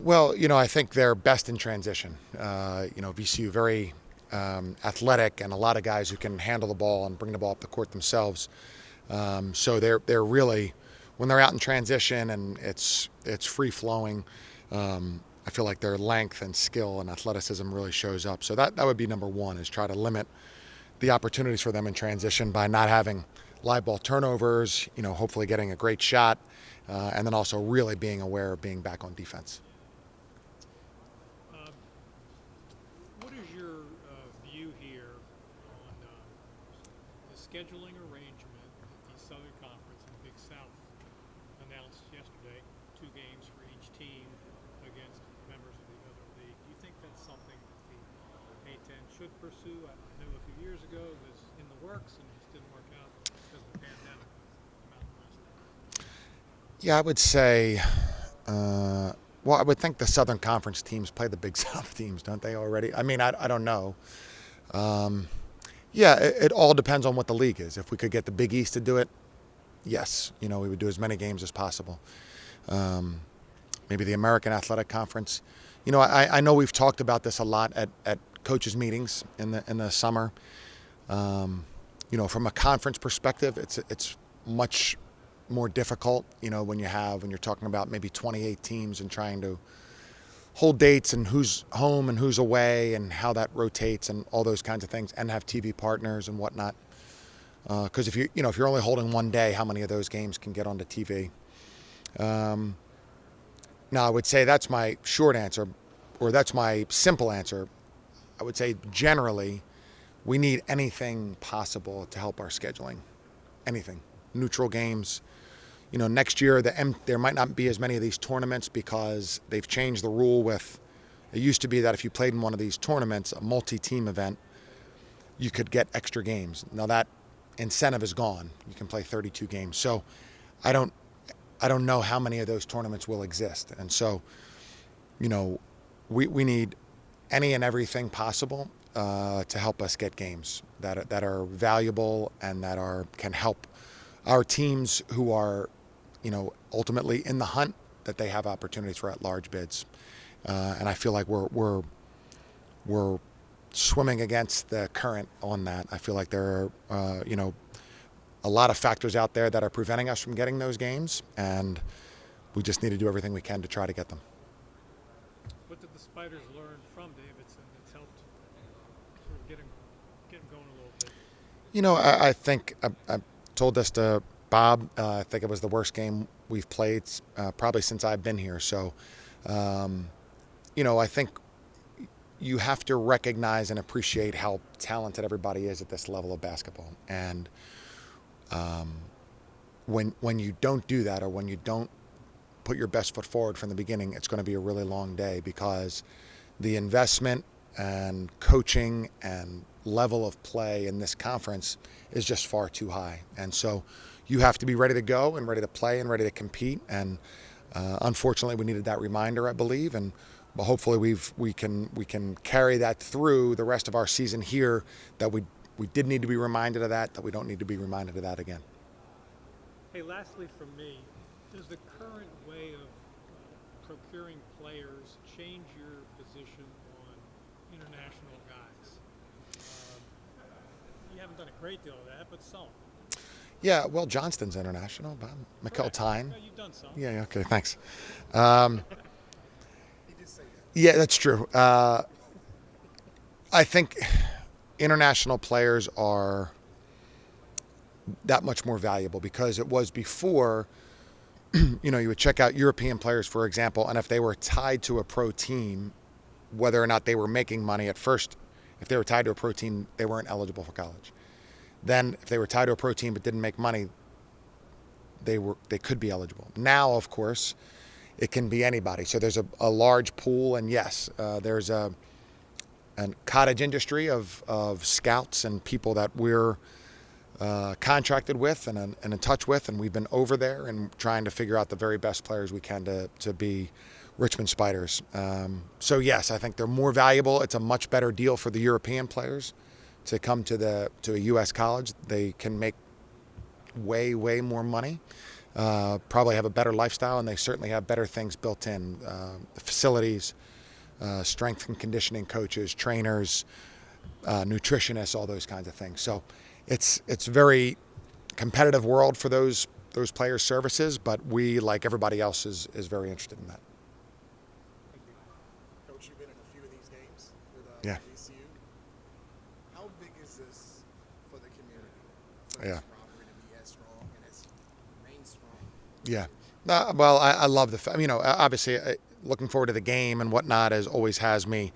Well, I think they're best in transition. VCU very athletic, and a lot of guys who can handle the ball and bring the ball up the court themselves. So they're really, when they're out in transition and it's free flowing. I feel like their length and skill and athleticism really shows up. So that would be number one, is try to limit the opportunities for them in transition by not having live ball turnovers, hopefully getting a great shot, and then also really being aware of being back on defense. What is your view here on the scheduling arrangement that the Southern Conference and Big South announced yesterday? 2 games for each team against members of the other league. Do you think that's something that the A-10 should pursue? I know a few years ago it was in the works and it just didn't work out because of the pandemic with the Mountain West. Yeah, I would say, well, I would think the Southern Conference teams play the Big South teams, don't they already? I mean, I don't know. Yeah, it all depends on what the league is. If we could get the Big East to do it, yes, we would do as many games as possible. Maybe the American Athletic Conference. I know we've talked about this a lot at coaches' meetings in the summer. From a conference perspective, it's much more difficult, when you're talking about maybe 28 teams and trying to hold dates and who's home and who's away and how that rotates and all those kinds of things, and have TV partners and whatnot. Because if you're only holding one day, how many of those games can get onto TV? Now, I would say that's my short answer, or that's my simple answer. I would say generally, we need anything possible to help our scheduling. Anything. Neutral games. Next year there might not be as many of these tournaments because they've changed the rule with, it used to be that if you played in one of these tournaments, a multi-team event, you could get extra games. Now that incentive is gone. You can play 32 games. So I don't know how many of those tournaments will exist. And so, we need any and everything possible to help us get games that are valuable and that can help our teams who are, ultimately in the hunt, that they have opportunities for at-large bids. And I feel like we're swimming against the current on that. I feel like there are, a lot of factors out there that are preventing us from getting those games, and we just need to do everything we can to try to get them. What did the Spiders learn from Davidson that's helped sort of get him going a little bit? I think I told this to Bob. I think it was the worst game we've played probably since I've been here. So, I think you have to recognize and appreciate how talented everybody is at this level of basketball. And when you don't do that, or when you don't put your best foot forward from the beginning, it's going to be a really long day, because the investment and coaching and level of play in this conference is just far too high. And so you have to be ready to go and ready to play and ready to compete. And unfortunately, we needed that reminder, I believe. And well, hopefully we can carry that through the rest of our season here, that we did need to be reminded of that we don't need to be reminded of that again. Hey, lastly from me, does the current way of procuring players change your position on international guys? You haven't done a great deal of that, but some. Yeah, well, Johnston's international, but Mikkel Tyne. No, you've done some. Yeah, okay, thanks. He did say that. Yeah, that's true. I think international players are that much more valuable, because it was before, you would check out European players, for example, and if they were tied to a pro team, whether or not they were making money at first, if they were tied to a pro team, they weren't eligible for college. Then if they were tied to a pro team but didn't make money, they could be eligible. Now, of course, it can be anybody. So there's a large pool, and yes, there's a cottage industry of scouts and people that we're contracted with and in touch with, and we've been over there and trying to figure out the very best players we can to be Richmond Spiders. So yes, I think they're more valuable. It's a much better deal for the European players to come to a U.S. college. They can make way more money, probably have a better lifestyle, and they certainly have better things built in. The facilities, strength and conditioning coaches, trainers, nutritionists, all those kinds of things. So it's very competitive world for those players' services, but we, like everybody else, is very interested in that. Coach, you've been in a few of these games with Yeah. VCU. How big is this for the community? For Yeah. this rivalry to be as strong and as main strong? Yeah. Well, I love obviously looking forward to the game and whatnot as always has me,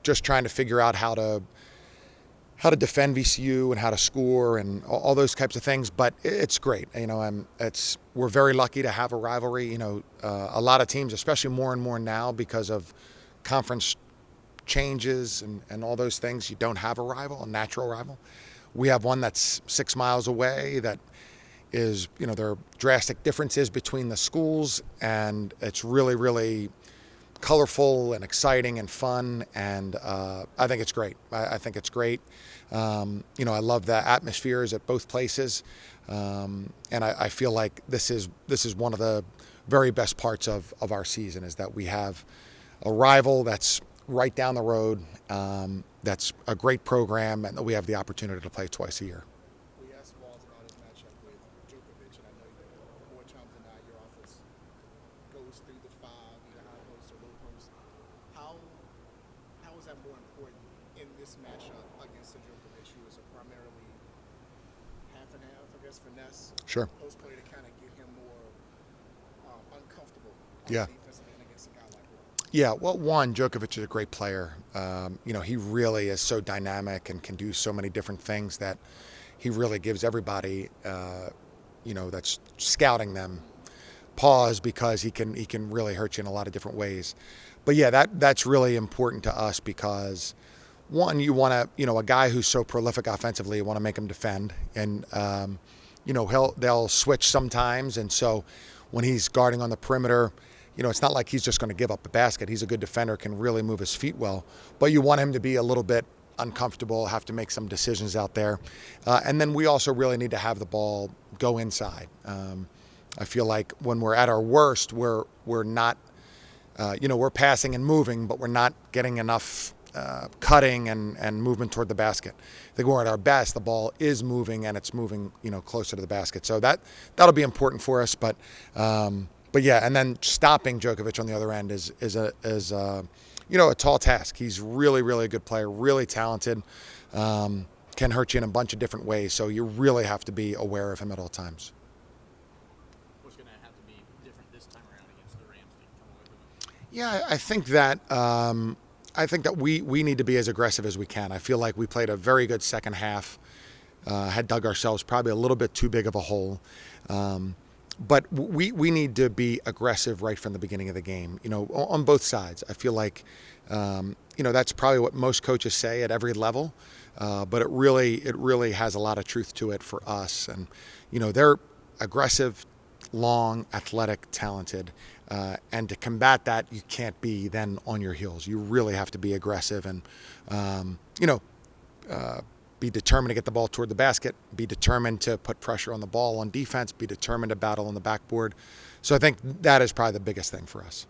just trying to figure out how to defend VCU and how to score and all those types of things. But it's great. We're very lucky to have a rivalry. A lot of teams, especially more and more now because of conference changes and all those things, you don't have a natural rival. We have one that's 6 miles away that is, there are drastic differences between the schools, and it's really, really colorful and exciting and fun, and I think it's great. I think it's great. I love the atmospheres at both places, and I feel like this is one of the very best parts of our season, is that we have a rival that's right down the road, that's a great program, and that we have the opportunity to play twice a year. We asked Walls about his matchup with Djokovic, and I know more times than not your offense goes through the five, either high post or low post. How is that more important in this matchup against the Djokovic, who is a primarily half and half, I guess, finesse Sure. post player to kind of get him more uncomfortable on Yeah. the defensive end against a guy like Wall? Yeah, well, one, Djokovic is a great player. He really is so dynamic and can do so many different things that he really gives everybody, that's scouting them, pause, because he can really hurt you in a lot of different ways. But yeah, that's really important to us because, one, you want to, a guy who's so prolific offensively, you want to make him defend, and they'll switch sometimes, and so when he's guarding on the perimeter, it's not like he's just going to give up a basket. He's a good defender, can really move his feet well, but you want him to be a little bit uncomfortable, have to make some decisions out there. And then we also really need to have the ball go inside. I feel like when we're at our worst, we're not, we're passing and moving, but we're not getting enough cutting and movement toward the basket. I think we're at our best, the ball is moving, and it's moving, closer to the basket. So that'll be important for us. But yeah, and then stopping Djokovic on the other end is a tall task. He's really, really a good player, really talented, can hurt you in a bunch of different ways. So you really have to be aware of him at all times. What's going to have to be different this time around against the Rams to come away with them? Yeah, I think that we need to be as aggressive as we can. I feel like we played a very good second half, had dug ourselves probably a little bit too big of a hole. But we need to be aggressive right from the beginning of the game, on both sides. I feel like, that's probably what most coaches say at every level, but it really has a lot of truth to it for us. And, they're aggressive, long, athletic, talented, and to combat that, you can't be then on your heels. You really have to be aggressive and, be determined to get the ball toward the basket, be determined to put pressure on the ball on defense, be determined to battle on the backboard. So I think that is probably the biggest thing for us.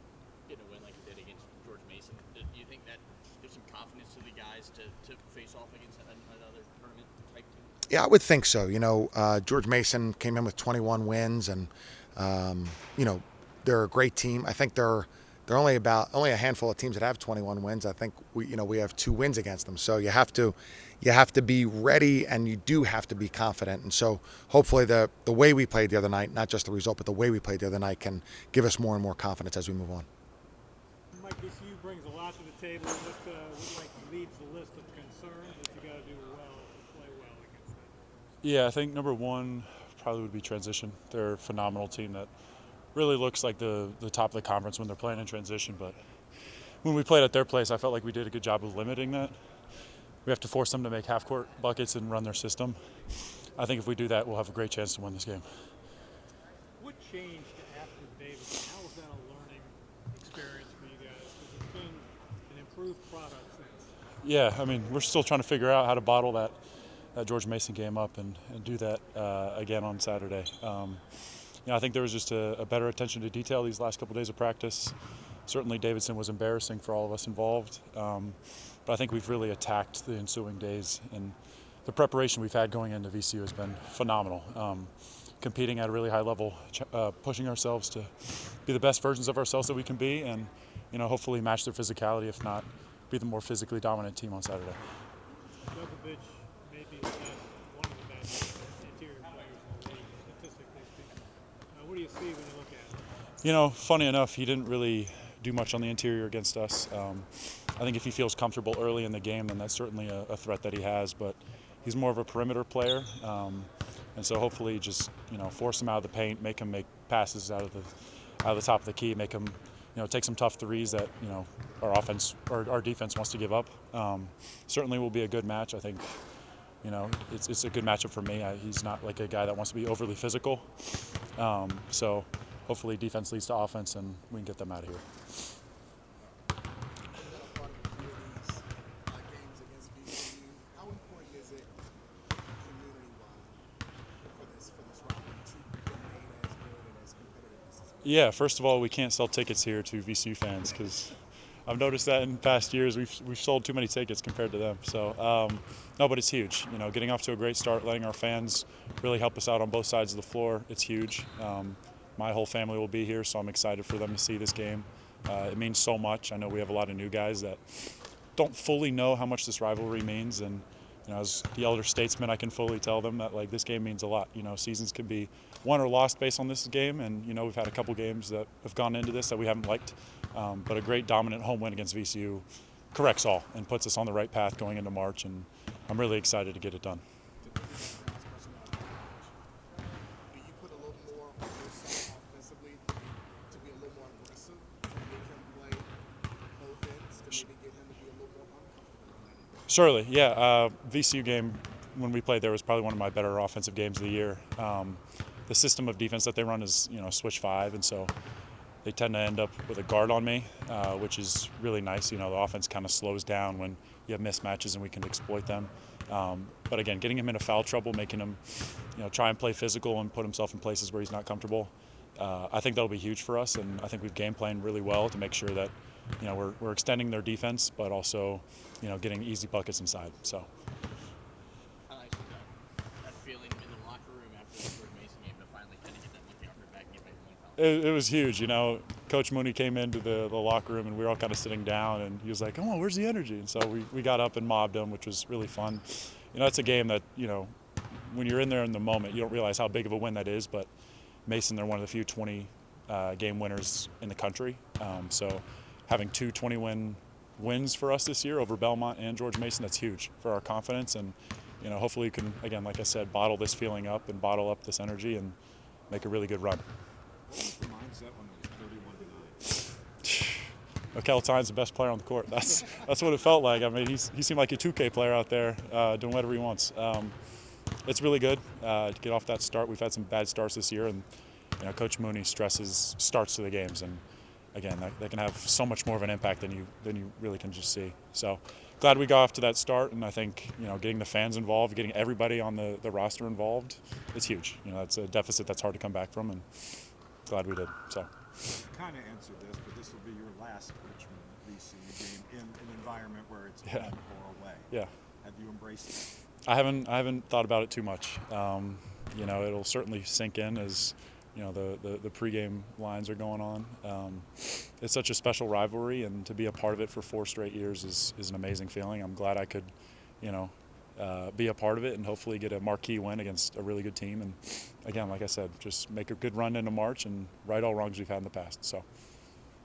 Getting a win like you did against George Mason, do you think that gives some confidence to the guys to face off against another tournament type team? Yeah, I would think so. George Mason came in with 21 wins, and they're a great team. I think they're only a handful of teams that have 21 wins. I think we have 2 wins against them. So you have to be ready, and you do have to be confident. And so hopefully the way we played the other night, not just the result, but the way we played the other night, can give us more and more confidence as we move on. Mike, VCU brings a lot to the table. What leads the list of concerns that you got to do well to play well against them? Yeah, I think number one probably would be transition. They're a phenomenal team that really looks like the top of the conference when they're playing in transition. But when we played at their place, I felt like we did a good job of limiting that. We have to force them to make half-court buckets and run their system. I think if we do that, we'll have a great chance to win this game. What changed after Davis? How was that a learning experience for you guys? Because it's been an improved product since. Yeah, we're still trying to figure out how to bottle George Mason game up and do that again on Saturday. I think there was just a better attention to detail these last couple days of practice. Certainly Davidson was embarrassing for all of us involved, but I think we've really attacked the ensuing days, and the preparation we've had going into VCU has been phenomenal. Competing at a really high level, pushing ourselves to be the best versions of ourselves that we can be, and hopefully match their physicality, if not be the more physically dominant team on Saturday. Djokovic may be one of the best interior players in the league, statistically speaking. What do you see when you look at him? Funny enough, he didn't really do much on the interior against us. I think if he feels comfortable early in the game, then that's certainly a threat that he has, but he's more of a perimeter player. And so hopefully just, force him out of the paint, make him make passes out of the top of the key, make him, take some tough threes that, our offense or our defense wants to give up. Certainly will be a good match. I think, it's a good matchup for me. He's not like a guy that wants to be overly physical. So hopefully defense leads to offense and we can get them out of here. How important is it community-wide for this rivalry to remain as good and as competitive as this? Yeah, first of all, we can't sell tickets here to VCU fans because I've noticed that in past years we've sold too many tickets compared to them. So no, but it's huge. Getting off to a great start, letting our fans really help us out on both sides of the floor, it's huge. My whole family will be here, so I'm excited for them to see this game. It means so much. I know we have a lot of new guys that don't fully know how much this rivalry means, and as the elder statesman, I can fully tell them that this game means a lot. Seasons can be won or lost based on this game, and we've had a couple games that have gone into this that we haven't liked, but a great dominant home win against VCU corrects all and puts us on the right path going into March, and I'm really excited to get it done. Do you put a little more on yourself offensively to be a little more aggressive, to make him play both ends, to maybe get him to be a little more uncomfortable? Surely, yeah. VCU game when we played there was probably one of my better offensive games of the year. The system of defense that they run is switch 5, and so they tend to end up with a guard on me, which is really nice. The offense kind of slows down when you have mismatches and we can exploit them. But again, getting him into foul trouble, making him try and play physical and put himself in places where he's not comfortable, I think that'll be huge for us, and I think we've game planned really well to make sure that we're extending their defense, but also getting easy buckets inside. So. How nice was that feeling in the locker room after the George Mason game to finally kind of get that monkey off your back and get back to winning? It was huge. Coach Mooney came into the locker room and we were all kind of sitting down, and he was like, "Come on, where's the energy?" And so we got up and mobbed him, which was really fun. It's a game that when you're in there in the moment, you don't realize how big of a win that is. But Mason, they're one of the few 20 game winners in the country. So having 2 20-win wins for us this year over Belmont and George Mason, that's huge for our confidence. And hopefully you can, again, like I said, bottle this feeling up and bottle up this energy and make a really good run. What was the mindset when it was 31-9? Mikel Tyne's the best player on the court. That's what it felt like. I mean, he seemed like a 2K player out there doing whatever he wants. It's really good to get off that start. We've had some bad starts this year, and Coach Mooney stresses starts to the games, and again, that can have so much more of an impact than you really can just see. So glad we got off to that start, and I think getting the fans involved, getting everybody on the roster involved, it's huge. That's a deficit that's hard to come back from, and glad we did. So. You kind of answered this, but this will be your last Richmond VCU game in an environment where it's home or away. Yeah. Have you embraced that? I haven't thought about it too much. It'll certainly sink in as the pregame lines are going on. It's such a special rivalry, and to be a part of it for 4 straight years is an amazing feeling. I'm glad I could, be a part of it and hopefully get a marquee win against a really good team. And again, like I said, just make a good run into March and right all wrongs we've had in the past. So.